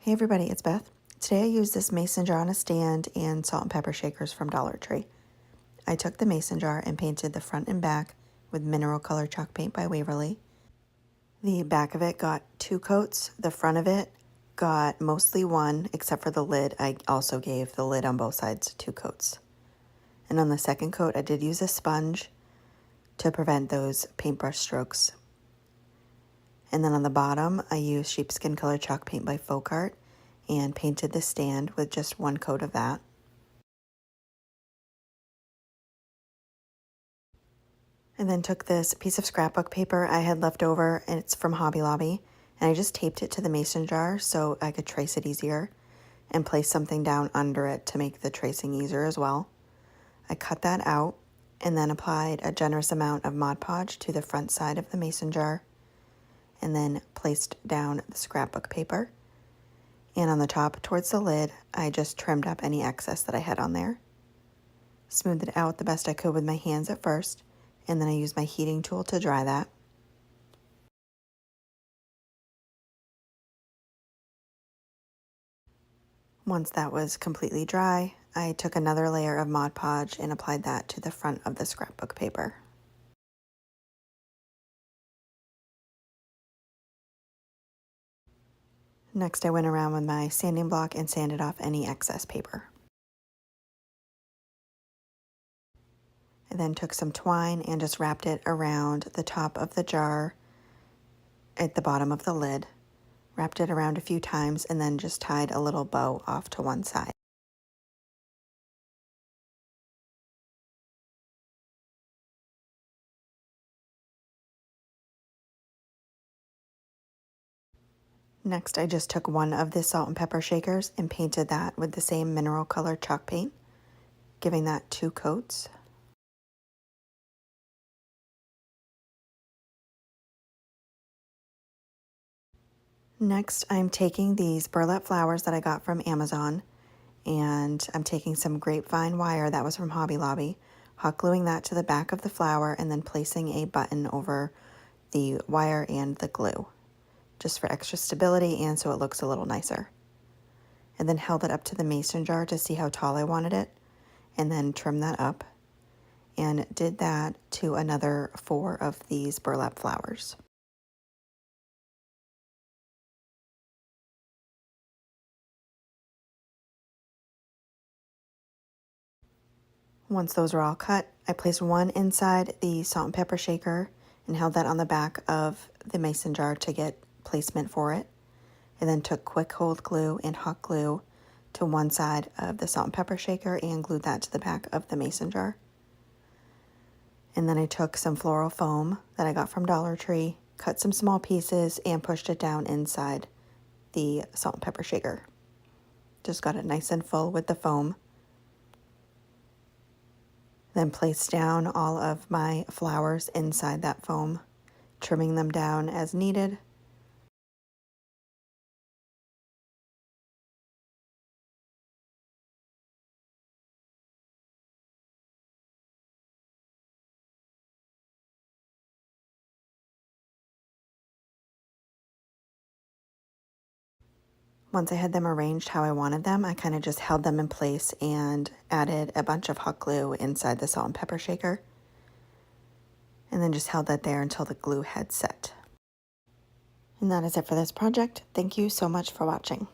Hey everybody, it's Beth. Today I used this mason jar on a stand and salt and pepper shakers from Dollar Tree. I took the mason jar and painted the front and back with mineral color chalk paint by Waverly. The back of it got 2 coats. The front of it got mostly 1, except for the lid. I also gave the lid on both sides 2 coats. And on the second coat, I did use a sponge to prevent those paintbrush strokes. And then on the bottom, I used Sheepskin color chalk paint by Folkart and painted the stand with just 1 coat of that. And then took this piece of scrapbook paper I had left over, and it's from Hobby Lobby, and I just taped it to the mason jar so I could trace it easier and place something down under it to make the tracing easier as well. I cut that out and then applied a generous amount of Mod Podge to the front side of the mason jar and then placed down the scrapbook paper. And on the top towards the lid, I just trimmed up any excess that I had on there. Smoothed it out the best I could with my hands at first, and then I used my heating tool to dry that. Once that was completely dry, I took another layer of Mod Podge and applied that to the front of the scrapbook paper. Next, I went around with my sanding block and sanded off any excess paper. I then took some twine and just wrapped it around the top of the jar at the bottom of the lid, wrapped it around a few times, and then just tied a little bow off to one side. Next, I just took one of the salt and pepper shakers and painted that with the same mineral color chalk paint, giving that 2 coats. Next, I'm taking these burlap flowers that I got from Amazon, and I'm taking some grapevine wire that was from Hobby Lobby, hot gluing that to the back of the flower, and then placing a button over the wire and the glue, just for extra stability and so it looks a little nicer. And then held it up to the mason jar to see how tall I wanted it, and then trimmed that up, and did that to another 4 of these burlap flowers. Once those are all cut, I placed one inside the salt and pepper shaker and held that on the back of the mason jar to get placement for it. I then took quick hold glue and hot glue to one side of the salt and pepper shaker and glued that to the back of the mason jar. And then I took some floral foam that I got from Dollar Tree, cut some small pieces, and pushed it down inside the salt and pepper shaker. Just got it nice and full with the foam. Then placed down all of my flowers inside that foam, trimming them down as needed. Once I had them arranged how I wanted them, I kind of just held them in place and added a bunch of hot glue inside the salt and pepper shaker. And then just held that there until the glue had set. And that is it for this project. Thank you so much for watching.